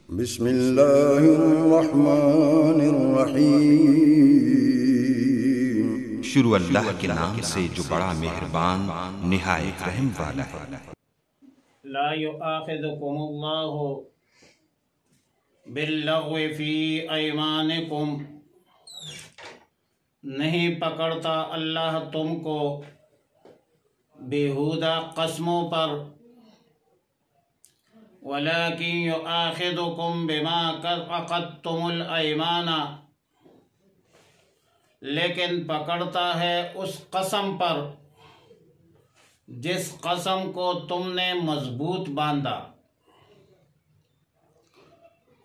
بسم اللہ الرحمن الرحیم۔ شروع اللہ کے نام سے جو بڑا مہربان نہایت رحم والا ہے۔ لا یؤاخذکم اللہ باللغو فی ایمانکم، نہیں پکڑتا اللہ تم کو بیہودہ قسموں پر، ولیکن یؤاخذکم بما عقدتم الایمان، لیکن پکڑتا ہے اس قسم پر جس قسم کو تم نے مضبوط باندھا۔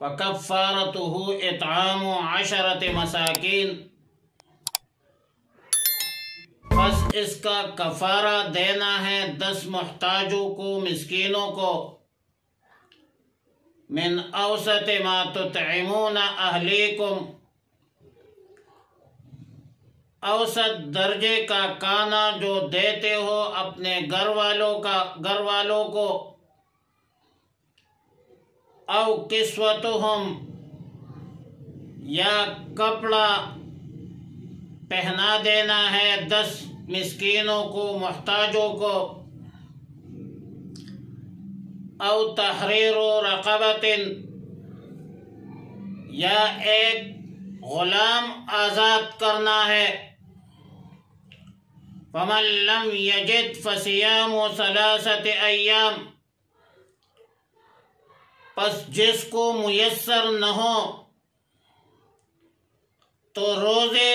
فکفارتہ اطعام 10 مساکین، پس اس کا کفارہ دینا ہے 10 محتاجوں کو، مسکینوں کو، من اوسط ما تطعمون اہلیکم، اوسط درجے کا کھانا جو دیتے ہو اپنے گھر والوں کو، او کسوتہم، یا کپڑا پہنا دینا ہے 10 مسکینوں کو، محتاجوں کو، او تحریر رقبۃ، یا ایک غلام آزاد کرنا ہے۔ فمن لم یجد فصیام 3 ایام، پس جس کو میسر نہ ہو تو روزے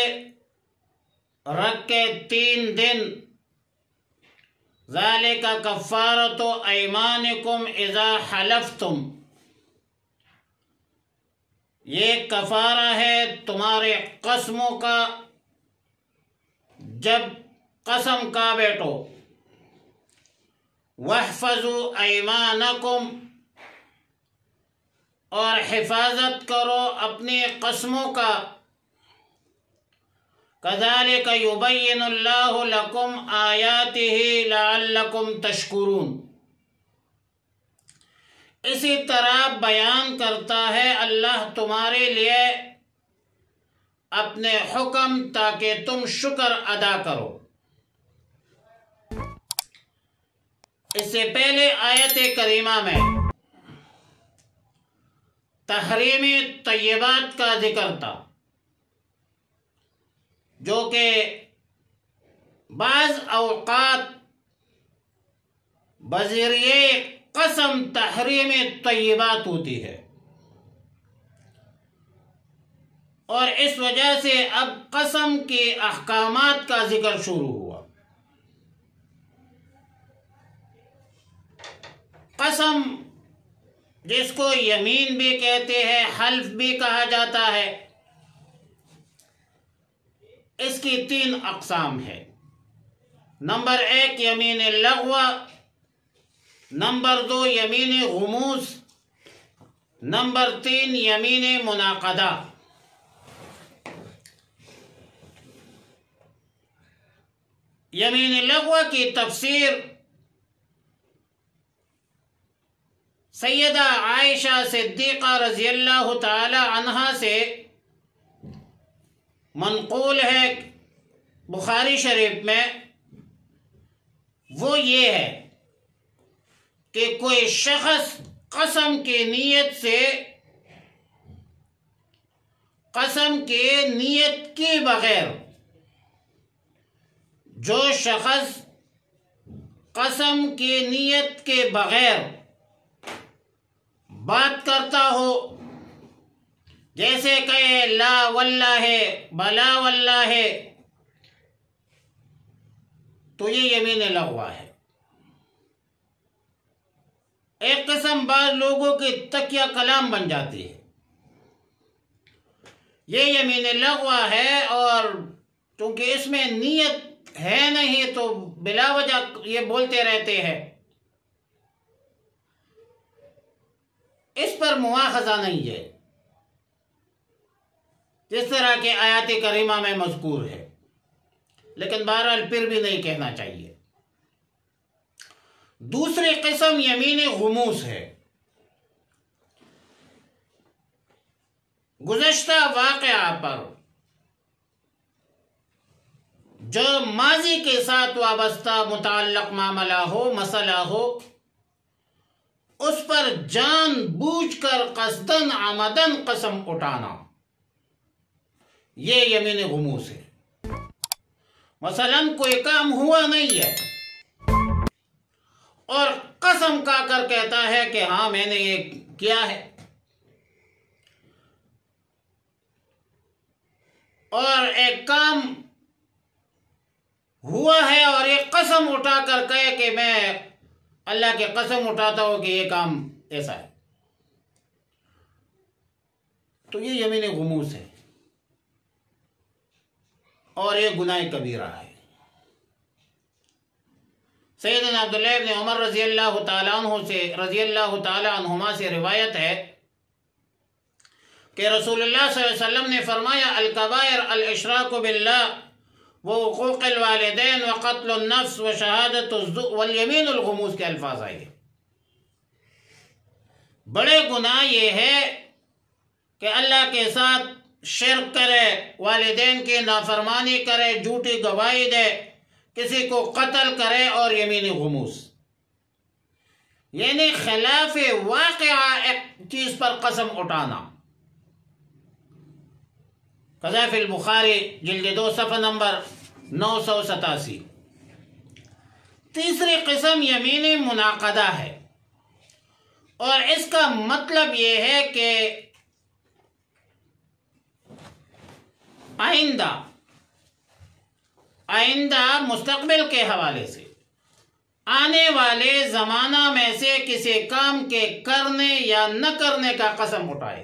رکھ کے 3 دن، ذالک کفارۃ ایمانکم اذا حلفتم، یہ کفارہ ہے تمہارے قسموں کا جب قسم کا بیٹھو۔ واحفظوا ایمانکم، اور حفاظت کرو اپنی قسموں کا۔ کذالک یبین اللہ لکم آیاتہ لعلکم تشکرون، اسی طرح بیان کرتا ہے اللہ تمہارے لیے اپنے حکم تاکہ تم شکر ادا کرو۔ اس سے پہلے آیت کریمہ میں تحریم طیبات کا ذکر تھا، جو کہ بعض اوقات بذریعہ قسم تحریم طیبات ہوتی ہے، اور اس وجہ سے اب قسم کے احکامات کا ذکر شروع ہوا۔ قسم جس کو یمین بھی کہتے ہیں، حلف بھی کہا جاتا ہے، اس کی 3 اقسام ہے۔ نمبر 1 یمین لغو، نمبر 2 یمین غموس، نمبر 3 یمین منعقدہ۔ یمین لغو کی تفسیر سیدہ عائشہ صدیقہ رضی اللہ تعالی عنہا سے منقول ہے بخاری شریف میں، وہ یہ ہے کہ کوئی شخص قسم کی نیت کے بغیر، جو شخص قسم کی نیت کے بغیر بات کرتا ہو، جیسے کہے لا واللہ، بلا واللہ، تو یہ یمین لغو ہے۔ ایک قسم بعض لوگوں کی تکیہ کلام بن جاتی ہے، یہ یمین لغو ہے، اور چونکہ اس میں نیت ہے نہیں تو بلا وجہ یہ بولتے رہتے ہیں، اس پر مواخذہ نہیں ہے، جس طرح کے آیات کریمہ میں مذکور ہے، لیکن بہرحال پھر بھی نہیں کہنا چاہیے۔ دوسری قسم یمین غموس ہے، گزشتہ واقعہ پر جو ماضی کے ساتھ وابستہ متعلق معاملہ ہو، مسئلہ ہو، اس پر جان بوجھ کر قصدن عمدن قسم اٹھانا، یہ یمین غموس ہے۔ مثلاً کوئی کام ہوا نہیں ہے اور قسم کھا کر کہتا ہے کہ ہاں میں نے یہ کیا ہے، اور ایک کام ہوا ہے اور یہ قسم اٹھا کر کہے کہ میں اللہ کی قسم اٹھاتا ہوں کہ یہ کام ایسا ہے، تو یہ یمین غموس ہے اور یہ گناہ کبیرہ ہے۔ سیدنا عبداللہ ابن عمر رضی اللہ تعالی عنہما سے روایت ہے کہ رسول اللہ صلی اللہ علیہ وسلم نے فرمایا، الکبائر الاشراک باللہ وحقوق الوالدین وقتل النفس وشہادت الزور والیمین الغموس کے الفاظ آئے۔ بڑے گناہ یہ ہے کہ اللہ کے ساتھ شرک کرے، والدین کی نافرمانی کرے، جھوٹی گواہی دے، کسی کو قتل کرے، اور یمین غموس یعنی خلاف واقعہ ایک چیز پر قسم اٹھانا۔ قذا فی البخاری جلد 2 صفحہ نمبر 987۔ تیسری قسم یمین منعقدہ ہے، اور اس کا مطلب یہ ہے کہ آئندہ مستقبل کے حوالے سے آنے والے زمانہ میں سے کسی کام کے کرنے یا نہ کرنے کا قسم اٹھائے۔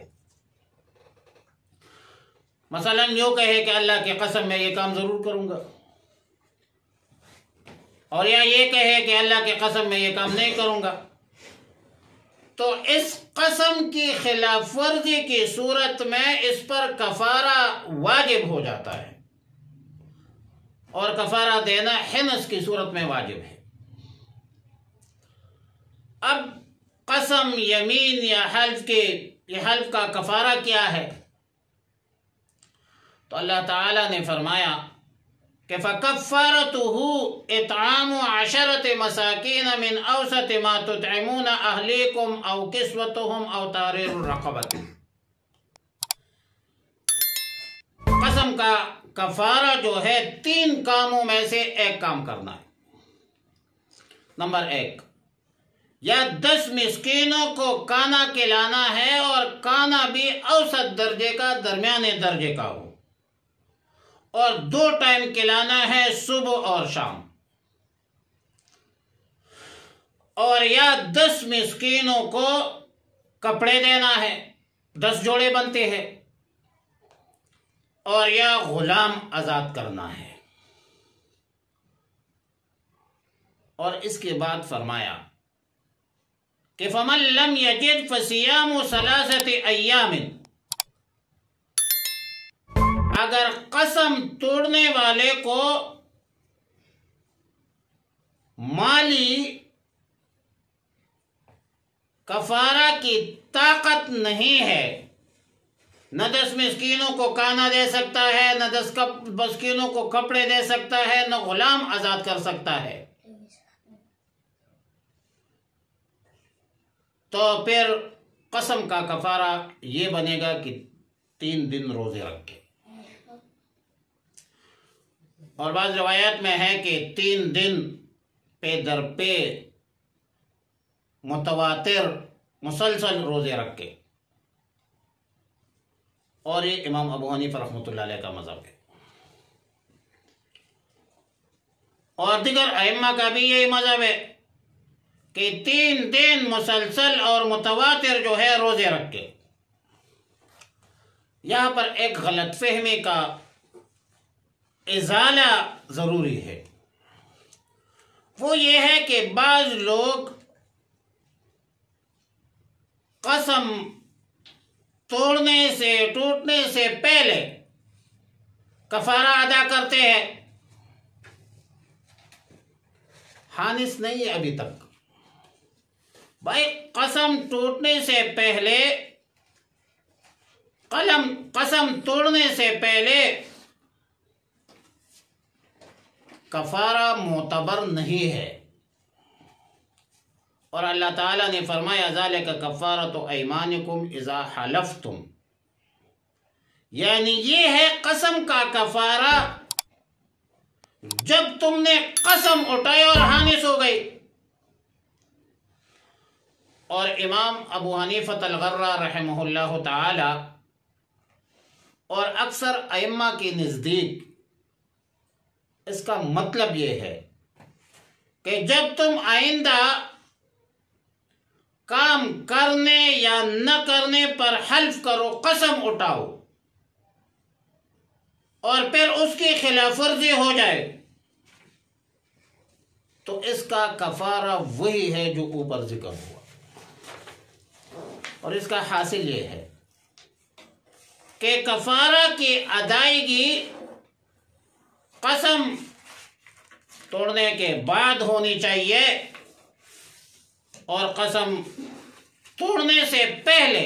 مثلا یوں کہے کہ اللہ کی قسم میں یہ کام ضرور کروں گا، اور یا یہ کہے کہ اللہ کی قسم میں یہ کام نہیں کروں گا، تو اس قسم کی خلاف ورزی کی صورت میں اس پر کفارہ واجب ہو جاتا ہے، اور کفارہ دینا حنث کی صورت میں واجب ہے۔ اب قسم، یمین یا حلف کا کفارہ کیا ہے؟ تو اللہ تعالیٰ نے فرمایا کہ فَكَفَّارَتُهُ إِطْعَامُ 10 مَسَاكِينَ مِنْ أَوْسَطِ مَا تُطْعِمُونَ أَهْلِيكُمْ أَوْ كِسْوَتُهُمْ أَوْ تَحْرِيرُ رَقَبَةٍ۔ قسم کا کفارہ جو ہے 3 کاموں میں سے ایک کام کرنا ہے۔ نمبر 1، یا 10 مسکینوں کو کھانا کھلانا ہے، اور کھانا بھی اوسط درجے کا، درمیانے درجے کا ہو، اور 2 ٹائم کھلانا ہے، صبح اور شام۔ اور یا 10 مسکینوں کو کپڑے دینا ہے، 10 جوڑے بنتے ہیں، اور یا غلام آزاد کرنا ہے۔ اور اس کے بعد فرمایا کہ فَمَن لَّمْ يَجِدْ فَصِيَامُ 3 أَيَّامٍ۔ اگر قسم توڑنے والے کو مالی کفارہ کی طاقت نہیں ہے، نہ 10 مسکینوں کو کھانا دے سکتا ہے، نہ 10 مسکینوں کو کپڑے دے سکتا ہے، نہ غلام آزاد کر سکتا ہے، تو پھر قسم کا کفارہ یہ بنے گا کہ 3 دن روزے رکھے۔ اور بعض روایات میں ہے کہ 3 دن پہ در پہ متواتر مسلسل روزے رکھے، اور یہ امام ابو حنیفہ رحمۃ اللہ علیہ کا مذہب ہے، اور دیگر ائمہ کا بھی یہی مذہب ہے کہ 3 دن مسلسل اور متواتر جو ہے روزے رکھے۔ یہاں پر ایک غلط فہمی کا ازالہ ضروری ہے، وہ یہ ہے کہ بعض لوگ قسم ٹوٹنے سے پہلے کفارہ ادا کرتے ہیں۔ حانث نہیں ہے ابھی تک بھائی، قسم ٹوٹنے سے پہلے قسم توڑنے سے پہلے کفارہ معتبر نہیں ہے، اور اللہ تعالیٰ نے فرمایا ذالک کفارۃ ایمانکم اذا حلفتم، یعنی یہ ہے قسم کا کفارہ جب تم نے قسم اٹھائی اور حانث ہو گئی۔ اور امام ابو حنیفہ الغرہ رحمہ اللہ تعالی اور اکثر ائمہ کے نزدیک اس کا مطلب یہ ہے کہ جب تم آئندہ کام کرنے یا نہ کرنے پر حلف کرو، قسم اٹھاؤ، اور پھر اس کی خلاف ورزی ہو جائے تو اس کا کفارہ وہی ہے جو اوپر ذکر ہوا، اور اس کا حاصل یہ ہے کہ کفارہ کی ادائیگی قسم توڑنے کے بعد ہونی چاہیے، اور قسم توڑنے سے پہلے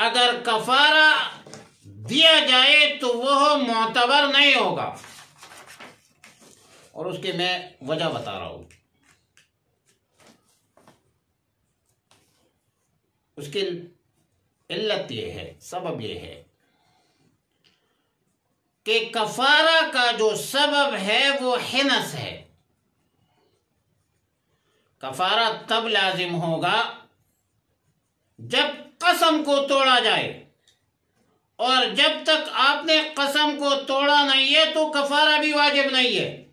اگر کفارہ دیا جائے تو وہ معتبر نہیں ہوگا، اور اس کی میں وجہ بتا رہا ہوں۔ اس کی علت یہ ہے، سبب یہ ہے کہ کفارہ کا جو سبب ہے وہ حنث ہے۔ کفارہ تب لازم ہوگا جب قسم کو توڑا جائے، اور جب تک آپ نے قسم کو توڑا نہیں ہے تو کفارہ بھی واجب نہیں ہے۔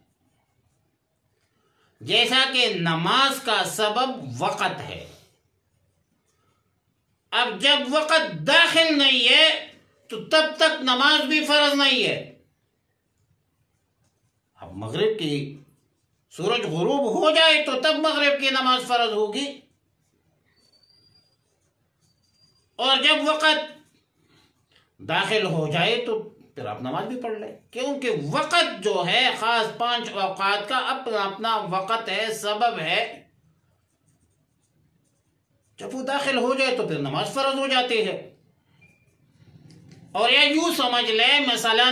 جیسا کہ نماز کا سبب وقت ہے، اب جب وقت داخل نہیں ہے تو تب تک نماز بھی فرض نہیں ہے۔ اب مغرب کی سورج غروب ہو جائے تو تب مغرب کی نماز فرض ہوگی، اور جب وقت داخل ہو جائے تو پھر آپ نماز بھی پڑھ لیں، کیونکہ وقت جو ہے خاص 5 اوقات کا اپنا اپنا وقت ہے، سبب ہے۔ جب وہ داخل ہو جائے تو پھر نماز فرض ہو جاتی ہے۔ اور یہ یوں سمجھ لیں مثلا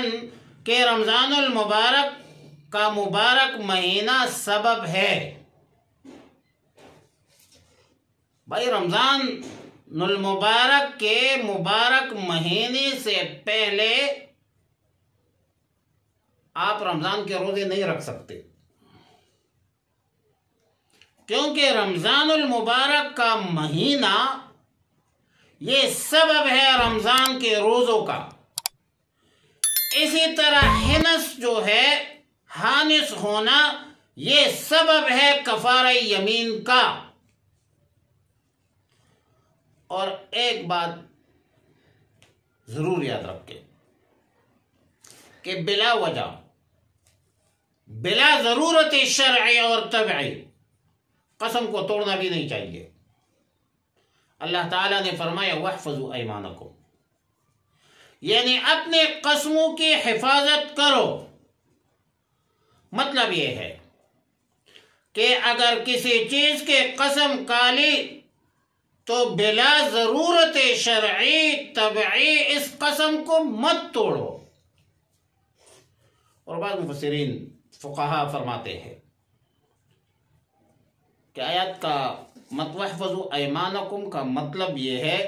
کہ رمضان المبارک کا مبارک مہینہ سبب ہے۔ بھائی رمضان المبارک کے مبارک مہینے سے پہلے آپ رمضان کے روزے نہیں رکھ سکتے، کیونکہ رمضان المبارک کا مہینہ یہ سبب ہے رمضان کے روزوں کا۔ اسی طرح حنث جو ہے، حانث ہونا، یہ سبب ہے کفارہ یمین کا۔ اور ایک بات ضرور یاد رکھیں کہ بلا وجہ، بلا ضرورت شرعی اور طبعی قسم کو توڑنا بھی نہیں چاہیے۔ اللہ تعالیٰ نے فرمایا وَاحْفَظُوا أَيْمَانَكُمْ، یعنی اپنے قسموں کی حفاظت کرو۔ مطلب یہ ہے کہ اگر کسی چیز کے قسم کھالی تو بلا ضرورت شرعی طبعی اس قسم کو مت توڑو۔ اور بعض مفسرین فقہا فرماتے ہیں کہ آیات کا وَاحْفَظُوا أَيْمَانَكُمْ کا مطلب یہ ہے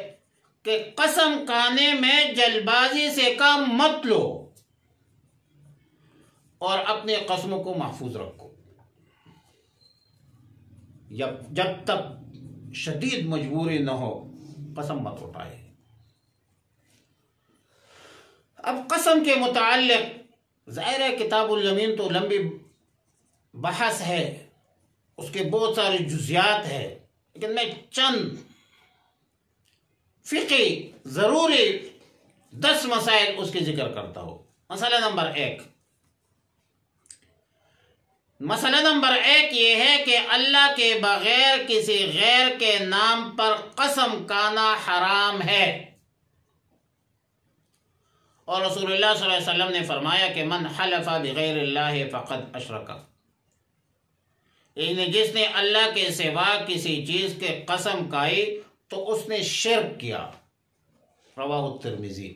کہ قسم کھانے میں جلد بازی سے کام مت لو، اور اپنے قسموں کو محفوظ رکھو جب تک شدید مجبوری نہ ہو، قسم مت اٹھائے۔ اب قسم کے متعلق ظاہر ہے کتاب الیمین تو لمبی بحث ہے، اس کے بہت سارے جزیات ہیں، لیکن میں چند فقہی ضروری 10 مسائل اس کے ذکر کرتا ہوں۔ مسئلہ نمبر 1 یہ ہے کہ اللہ کے بغیر کسی غیر کے نام پر قسم کھانا حرام ہے، اور رسول اللہ صلی اللہ علیہ وسلم نے فرمایا کہ من حلف بغیر اللہ فقد اشرک، یعنی جس نے اللہ کے سوا کسی چیز کے قسم کھائی تو اس نے شرک کیا۔ رواہ الترمذی۔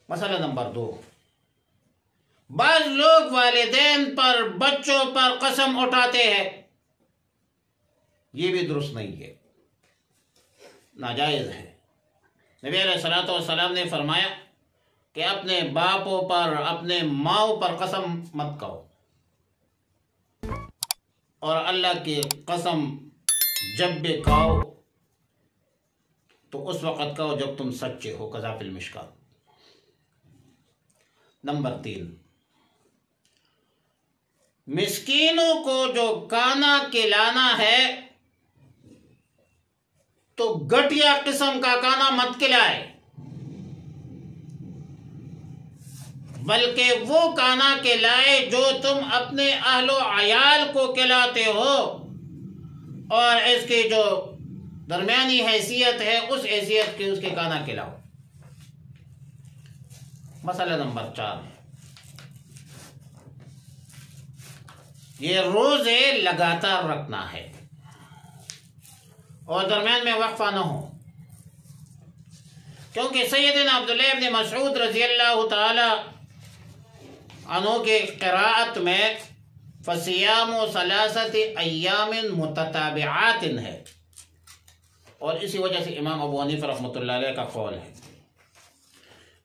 مسئلہ نمبر 2، بعض لوگ والدین پر بچوں پر قسم اٹھاتے ہیں، یہ بھی درست نہیں ہے، ناجائز ہے۔ نبی علیہ الصلوۃ والسلام نے فرمایا کہ اپنے باپوں پر اپنے ماؤں پر قسم مت کھاؤ، اور اللہ کی قسم جب بھی کھاؤ تو اس وقت کھاؤ جب تم سچے ہو، کذا فی المشکات۔ نمبر 3، مسکینوں کو جو کھانا کھلانا ہے تو گھٹیا قسم کا کھانا مت کھلائے، بلکہ وہ کھانا کھلائے جو تم اپنے اہل و عیال کو کھلاتے ہو، اور اس کی جو درمیانی حیثیت ہے اس حیثیت کی اس کے کھانا کھلاؤ۔ مسئلہ نمبر 4، یہ روزے لگاتار رکھنا ہے اور درمیان میں وقفہ نہ ہو، کیونکہ سیدنا عبداللہ ابن مسعود رضی اللہ تعالی عنہ کے قراءت میں فَصِيَامُ ثَلَاثَةِ أَيَّامٍ مُتَتَابِعَاتٍ ہے، اور اسی وجہ سے امام ابو حنیفہ رحمۃ اللہ علیہ کا قول ہے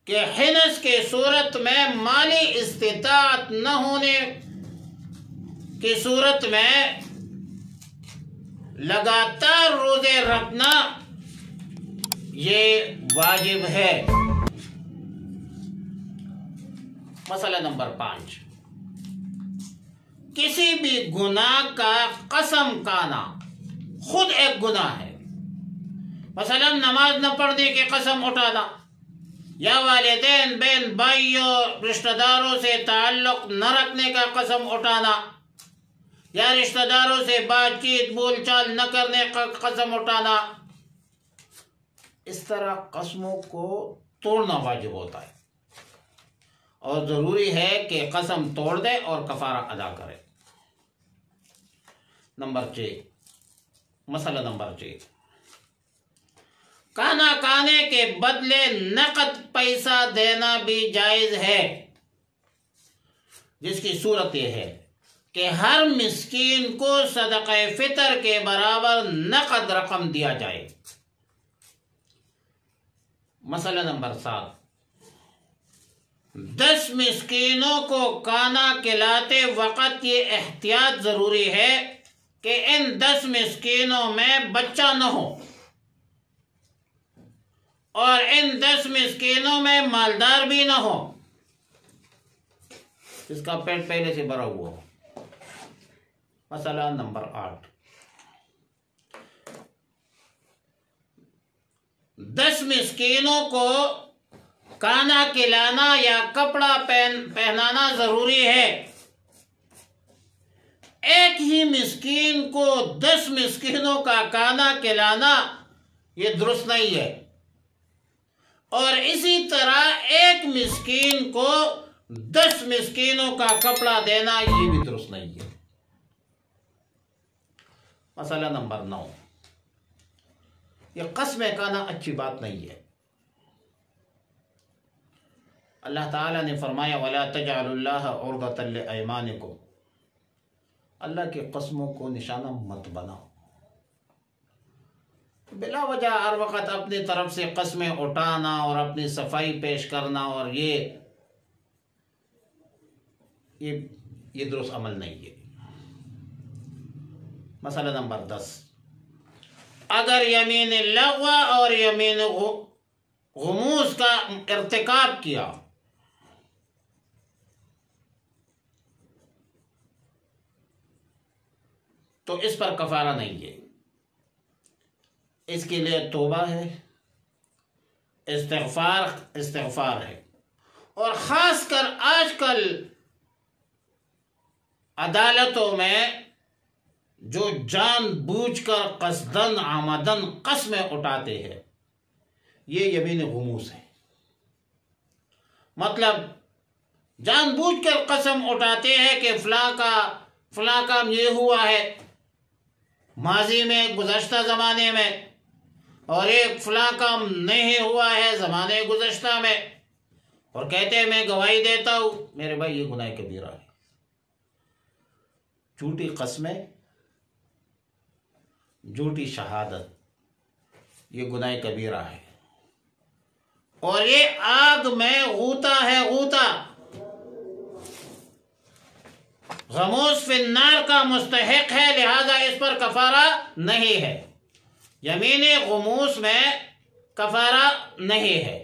کہ حنث کے صورت میں مالی استطاعت نہ ہونے کی صورت میں لگاتار روزے رکھنا یہ واجب ہے۔ مسئلہ نمبر 5، کسی بھی گناہ کا قسم کھانا خود ایک گناہ ہے، مثلا نماز نہ پڑھنے کی قسم اٹھانا، یا والدین بہن بھائیوں رشتہ داروں سے تعلق نہ رکھنے کا قسم اٹھانا، یا رشتہ داروں سے بات چیت بول چال نہ کرنے کا قسم اٹھانا، اس طرح قسموں کو توڑنا واجب ہوتا ہے، اور ضروری ہے کہ قسم توڑ دے اور کفارہ ادا کرے۔ نمبر 6، مسئلہ نمبر 6، کھانا کھانے کے بدلے نقد پیسہ دینا بھی جائز ہے، جس کی صورت یہ ہے کہ ہر مسکین کو صدقہ فطر کے برابر نقد رقم دیا جائے۔ مسئلہ نمبر 7، 10 مسکینوں کو کھانا کھلاتے وقت یہ احتیاط ضروری ہے کہ ان 10 مسکینوں میں بچہ نہ ہو، اور ان 10 مسکینوں میں مالدار بھی نہ ہو، جس کا پیٹ پہلے سے بھرا ہوا ہو۔ مسئلہ نمبر 8، 10 مسکینوں کو کھانا کھلانا یا کپڑا پہنانا ضروری ہے، ایک ہی مسکین کو 10 مسکینوں کا کھانا کھلانا یہ درست نہیں ہے، اور اسی طرح ایک مسکین کو 10 مسکینوں کا کپڑا دینا یہ بھی درست نہیں ہے۔ مسئلہ نمبر 9، یہ قسم کھانا اچھی بات نہیں ہے۔ اللہ تعالیٰ نے فرمایا وَلَا تَجْعَلُوا اللَّهَ عُرْضَةً لِأَيْمَانِكُمْ، اللہ کی قسموں کو نشانہ مت بناؤ۔ بلا وجہ ہر وقت اپنی طرف سے قسمیں اٹھانا اور اپنی صفائی پیش کرنا، اور یہ درست عمل نہیں ہے۔ مسئلہ نمبر 10، اگر یمین لغو اور یمین غموس کا ارتکاب کیا تو اس پر کفارہ نہیں ہے، اس کے لیے توبہ ہے، استغفار ہے، اور خاص کر آج کل عدالتوں میں جو جان بوجھ کر قصدن عمدن قسمیں اٹھاتے ہیں یہ یمین غموس ہے۔ مطلب جان بوجھ کر قسم اٹھاتے ہیں کہ فلاں کام یہ ہوا ہے ماضی میں، گزشتہ زمانے میں، اور ایک فلاں کام نہیں ہوا ہے زمانے گزشتہ میں اور کہتے ہیں میں گواہی دیتا ہوں، میرے بھائی یہ گناہ کبیرہ ہے۔ جھوٹی قسمیں، جھوٹی شہادت، یہ گناہ کبیرہ ہے، اور یہ آگ میں غوطہ ہے، غوطہ غموس فی النار کا مستحق ہے، لہذا اس پر کفارہ نہیں ہے۔ یمین غموس میں کفارہ نہیں ہے۔